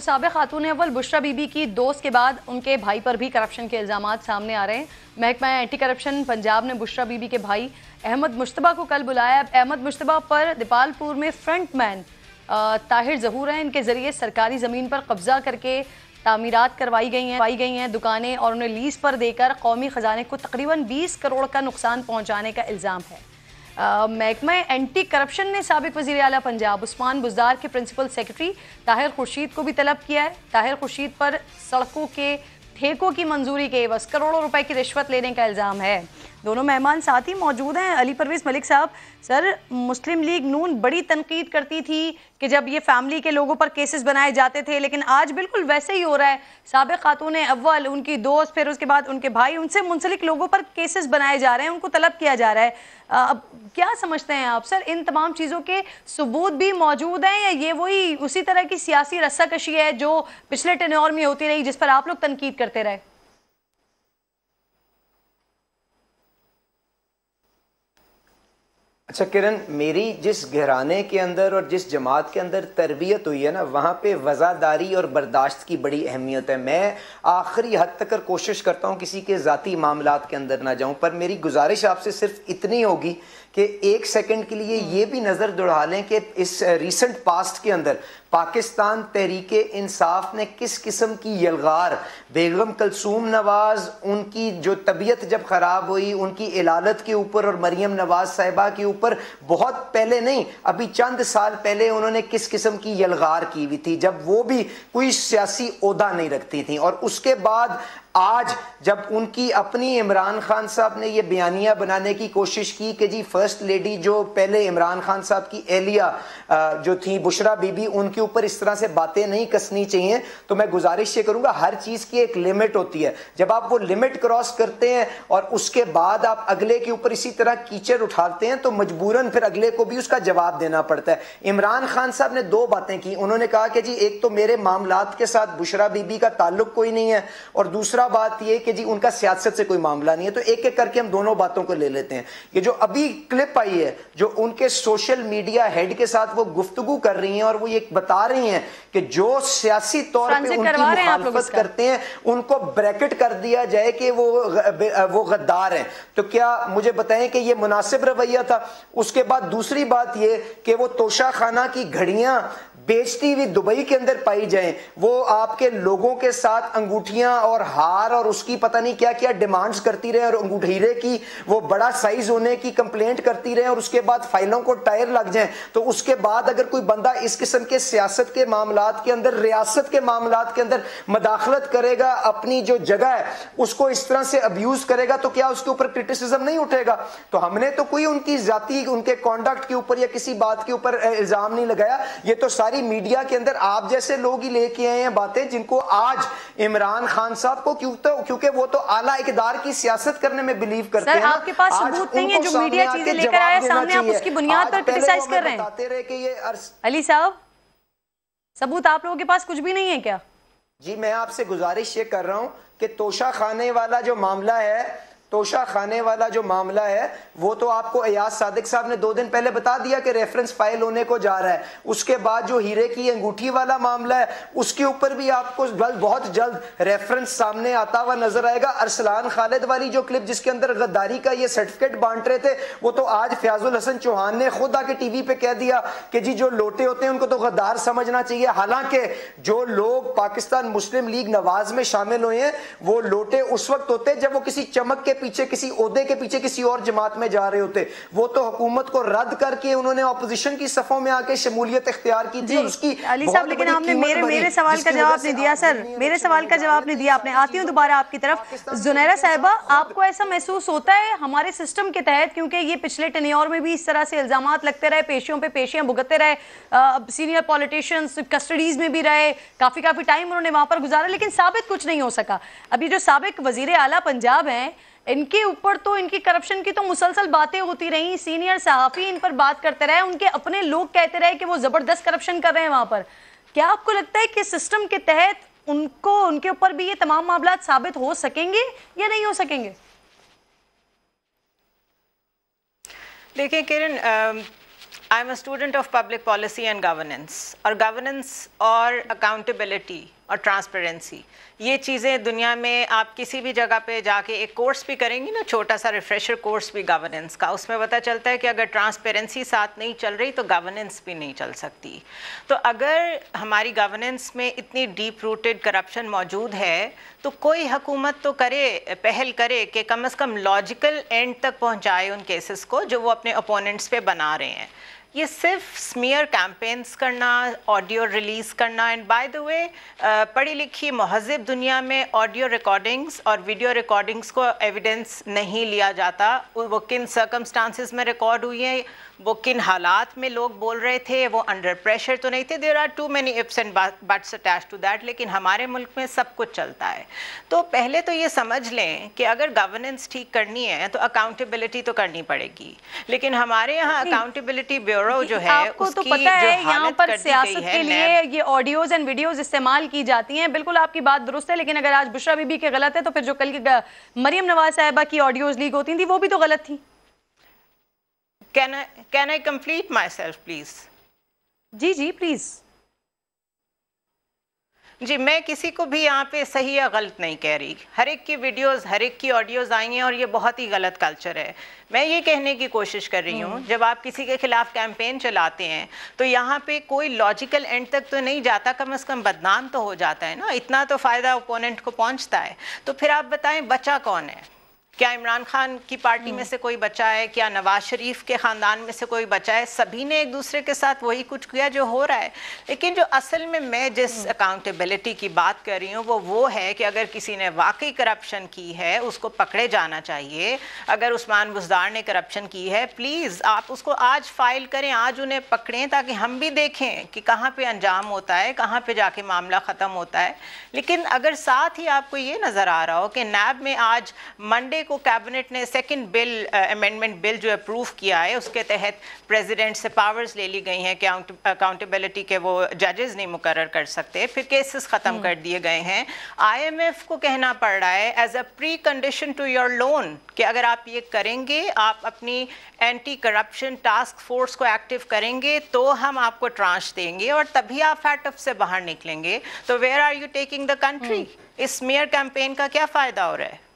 साबिक़ खातून अव्वल बुशरा बीबी की दोस्त के बाद उनके भाई पर भी करप्शन के इल्ज़ामात सामने आ रहे हैं। महकमा एंटी करप्शन पंजाब ने बुशरा बीबी के भाई अहमद मुश्तबा को कल बुलाया। अहमद मुश्तबा पर दीपालपुर में फ्रंटमैन ताहिर ज़हूर हैं। इनके ज़रिए सरकारी ज़मीन पर कब्ज़ा करके तामीरात करवाई गई हैं दुकानें और उन्हें लीज़ पर देकर कौमी ख़जाने को तकरीबन 20 करोड़ का नुकसान पहुँचाने का इल्ज़ाम है। महकमा एंटी करप्शन ने साबिक़ वज़ीर आला पंजाब उस्मान बुज़दार के प्रिंसिपल सेक्रेटरी ताहिर खुर्शीद को भी तलब किया है। ताहिर खुर्शीद पर सड़कों के ठेकों की मंजूरी के बस करोड़ों रुपए की रिश्वत लेने का इल्ज़ाम है। दोनों मेहमान साथ ही मौजूद हैं। अली परवेज़ मलिक साहब, सर, मुस्लिम लीग नून बड़ी तनकीद करती थी कि जब ये फैमिली के लोगों पर केसेस बनाए जाते थे, लेकिन आज बिल्कुल वैसे ही हो रहा है। साबिक़ खातून अव्वल, उनकी दोस्त, फिर उसके बाद उनके भाई, उनसे मुंसलिक लोगों पर केसेस बनाए जा रहे हैं, उनको तलब किया जा रहा है। अब क्या समझते हैं आप सर, इन तमाम चीज़ों के सबूत भी मौजूद हैं या ये वही उसी तरह की सियासी रस्साकशी है जो पिछले टेन्योर में होती रही, जिस पर आप लोग तनकीद करते रहे? अच्छा किरण, मेरी जिस घराने के अंदर और जिस जमात के अंदर तरबियत हुई है ना, वहाँ पे वज़ादारी और बर्दाश्त की बड़ी अहमियत है। मैं आखिरी हद तक कोशिश करता हूँ किसी के ज़ाती मामलात के अंदर ना जाऊँ, पर मेरी गुजारिश आपसे सिर्फ इतनी होगी कि एक सेकंड के लिए ये भी नज़र दौड़ा लें कि इस रीसेंट पास्ट के अंदर पाकिस्तान तहरीके इंसाफ ने किस किस्म की यलगार बेगम कलसूम नवाज, उनकी जो तबीयत जब ख़राब हुई, उनकी इलालत के ऊपर और मरियम नवाज साहिबा के ऊपर बहुत पहले नहीं, अभी चंद साल पहले उन्होंने किस किस्म की यलगार की हुई थी, जब वो भी कोई सियासी ओहदा नहीं रखती थी। और उसके बाद आज जब उनकी अपनी इमरान खान साहब ने ये बयानिया बनाने की कोशिश की कि जी फर्स्ट लेडी जो पहले इमरान खान साहब की एहलिया जो थी बुशरा बीबी, उनके ऊपर इस तरह से बातें नहीं कसनी चाहिए, तो मैं गुजारिश ये करूंगा, हर चीज की एक लिमिट होती है। जब आप वो लिमिट क्रॉस करते हैं और उसके बाद आप अगले के ऊपर इसी तरह कीचड़ उठाते हैं तो मजबूरन फिर अगले को भी उसका जवाब देना पड़ता है। इमरान खान साहब ने दो बातें की। उन्होंने कहा कि जी एक तो मेरे मामलात के साथ बुशरा बीबी का ताल्लुक कोई नहीं है, और दूसरा बात यह कि जी उनका सियासत से कोई मामला नहीं है। तो एक एक करके हम दोनों बातों को ले लेते हैं। ये जो अभी क्लिप आई है जो उनके सोशल मीडिया हेड के साथ वो गुफ्तगू कर रही हैं और वो ये बता रही हैं कि जो सियासी तौर पे उनकी मुखालफत करते हैं उनको ब्रैकेट कर दिया जाए कि वो गद्दार हैं। तो क्या मुझे बताएं कि ये मुनासिब रवैया था? उसके बाद दूसरी बात ये कि वो तोशा खाना की घड़ियां बेचती हुई दुबई के अंदर पाई जाएं, वो आपके लोगों के साथ अंगूठियां और हार और उसकी पता नहीं क्या क्या डिमांड्स करती रहे और अंगूठीरे की वो बड़ा साइज होने की कंप्लेंट करती रहे और उसके बाद फाइलों को टायर लग जाएं। तो उसके बाद अगर कोई बंदा इस किस्म के सियासत के मामलात के अंदर, रियासत के मामलात के अंदर मदाखलत करेगा, अपनी जो जगह है उसको इस तरह से अब्यूज करेगा, तो क्या उसके ऊपर क्रिटिसिज्म नहीं उठेगा? तो हमने तो कोई उनकी जाती उनके कॉन्डक्ट के ऊपर या किसी बात के ऊपर इल्जाम नहीं लगाया। ये तो सारी मीडिया के अंदर आप जैसे लोग ही लेके आए हैं बातें, जिनको आज इमरान खान साहब को क्योंकि वो तो आला इक़्तिदार की सियासत करने में बिलीव करते हैं। आपके पास सबूत नहीं है, जो मीडिया चीजें लेकर आया सामने आप उसकी बुनियाद पर क्रिटिसाइज कर रहे हैं। अली साहब, सबूत आप लोगों के पास कुछ भी नहीं है क्या? जी मैं आपसे गुजारिश ये कर रहा हूं कि तोशा खाने वाला जो मामला है, तोशा खाने वाला जो मामला है वो तो आपको अयाज सादिक साहब ने 2 दिन पहले बता दिया कि रेफरेंस फाइल होने को जा रहा है। उसके बाद जो हीरे की अंगूठी वाला मामला है उसके ऊपर भी आपको बहुत जल्द रेफरेंस सामने आता हुआ नजर आएगा। अरसलान खालिद वाली जो क्लिप जिसके अंदर गद्दारी का ये सर्टिफिकेट बांट रहे थे, वो तो आज फयाजुल हसन चौहान ने खुद आके टीवी पे कह दिया कि जी जो लोटे होते हैं उनको तो गद्दार समझना चाहिए। हालांकि जो लोग पाकिस्तान मुस्लिम लीग नवाज में शामिल हुए हैं वो लोटे उस वक्त होते जब वो किसी चमक के पीछे, किसी ओहदे के पीछे किसी और जमात में जा रहे होते। वो तो हुकूमत को रद्द करके उन्होंने ऑपोजिशन की सफों में आके शमूलियत इख्तियार की थी। उसकी अली साहब, लेकिन आपने मेरे सवाल का जवाब नहीं दिया सर, मेरे सवाल का जवाब नहीं दिया आपने। आती हूँ दोबारा आपकी तरफ। जुनैरा साहिबा, आपको ऐसा महसूस होता है हमारे सिस्टम के तहत, क्योंकि ये पिछले टेन्योर में भी इस तरह से इल्जामात लगते रहे, पेशियों पे पेशियां भुगतते रहे, सीनियर पॉलिटिशियंस कस्टडीज में भी रहे, काफी टाइम उन्होंने वहां पर गुजारा, लेकिन साबित कुछ नहीं हो सका। अभी जो साबिक वजीर आला पंजाब हैं, इनके ऊपर तो इनकी करप्शन की तो मुसलसल बातें होती रही, सीनियर सहाफी इन पर बात करते रहे, उनके अपने लोग कहते रहे कि वो जबरदस्त करप्शन कर रहे हैं वहां पर। क्या आपको लगता है कि सिस्टम के तहत उनके ऊपर भी ये तमाम मामलात साबित हो सकेंगे या नहीं हो सकेंगे? देखिए Kiran, I am a student of public policy and governance, اور گورننس اور اکاؤنٹیبلٹی اور ٹرانسپیرنسی یہ چیزیں دنیا میں آپ کسی بھی جگہ پہ جا کے ایک کورس بھی کریں گی نا، چھوٹا سا ریفریشر کورس بھی گورننس کا، اس میں پتہ چلتا ہے کہ اگر ٹرانسپیرنسی ساتھ نہیں چل رہی تو گورننس بھی نہیں چل سکتی. تو اگر ہماری گورننس میں اتنی ڈیپ روٹڈ کرپشن موجود ہے تو کوئی حکومت تو کرے، پہل کرے کہ کم از کم لاجیکل اینڈ تک پہنچائے ان کیسز کو جو وہ اپنے اپوننٹس پہ بنا رہے ہیں. یہ صرف سمیئر کیمپینز کرنا، آڈیو ریلیز کرنا، اینڈ بائی دا وے پڑھی لکھی مہذب دنیا میں آڈیو ریکارڈنگز اور ویڈیو ریکارڈنگز کو ایویڈنس نہیں لیا جاتا. وہ کن سرکمسٹانسز میں ریکارڈ ہوئی ہیں، وہ کن حالات میں لوگ بول رہے تھے، وہ انڈر پریشر تو نہیں تھے. There are too many ifs and buts attached to that. لیکن ہمارے ملک میں سب کچھ چلتا ہے. تو پہلے تو یہ سمجھ لیں کہ اگر گورننس ٹھیک کرنی ہے تو اکاؤنٹیبلٹی تو کرنی پڑے گی. لیکن ہمارے یہاں اکاؤنٹیبلٹی بیورو جو ہے آپ کو تو پتہ ہے یہاں پر سیاست کے لیے یہ آڈیوز اینڈ ویڈیوز استعمال کی جاتی ہیں. بالکل آپ کی بات درست ہے، لیکن اگر آج بشرا بی بی کے غلط ہے تو پھر جو کل کی مریم نواز صاحبہ کی آڈیوز لیک ہوتی تھیں وہ بھی تو غلط تھیں. Can I complete myself, please? جی پلیز. جی میں کسی کو بھی یہاں پہ صحیح یا غلط نہیں کہہ رہی. ہر ایک کی ویڈیوز، ہر ایک کی آڈیوز آئی ہیں اور یہ بہت ہی غلط کلچر ہے. میں یہ کہنے کی کوشش کر رہی ہوں جب آپ کسی کے خلاف کیمپین چلاتے ہیں تو یہاں پہ کوئی لاجیکل اینڈ تک تو نہیں جاتا، کم از کم بدنام تو ہو جاتا ہے نا. اتنا تو فائدہ اوپوننٹ کو پہنچتا ہے. تو پھر آپ بتائیں بچہ کون ہے؟ کیا عمران خان کی پارٹی میں سے کوئی بچہ ہے؟ کیا نواز شریف کے خاندان میں سے کوئی بچہ ہے؟ سبھی نے ایک دوسرے کے ساتھ وہی کچھ کیا جو ہو رہا ہے. لیکن جو اصل میں جس اکاؤنٹیبلٹی کی بات کر رہی ہوں وہ ہے کہ اگر کسی نے واقعی کرپشن کی ہے اس کو پکڑے جانا چاہیے. اگر عثمان بزدار نے کرپشن کی ہے پلیز آپ اس کو آج فائل کریں، آج انہیں پکڑیں تاکہ ہم بھی دیکھیں کہ کہاں پہ انجام ہوتا ہے، کہاں پہ جا کے معاملہ ختم ہوتا ہے. لیکن اگر ساتھ ہی آپ کو یہ نظر آ رہا ہو کہ نیب میں آج منڈے کو کیبنٹ نے سیکنڈ بل امینڈمنٹ بل جو اپروو کیا ہے اس کے تحت پریزیڈنٹ سے پاورز لے لی گئی ہیں کہ اکاؤنٹیبلٹی کے وہ ججز نہیں مقرر کر سکتے، پھر کیسز ختم کر دیے گئے ہیں. آئی ایم ایف کو کہنا پڑ رہا ہے as a pre condition to your loan کہ اگر آپ یہ کریں گے، آپ اپنی اینٹی کرپشن ٹاسک فورس کو ایکٹیو کریں گے تو ہم آپ کو ٹرانش دیں گے اور تبھی آپ فیٹف سے باہر نکلیں گے. تو where are you taking the country? اس میئر کیمپین کا کیا فائدہ ہو رہا ہے؟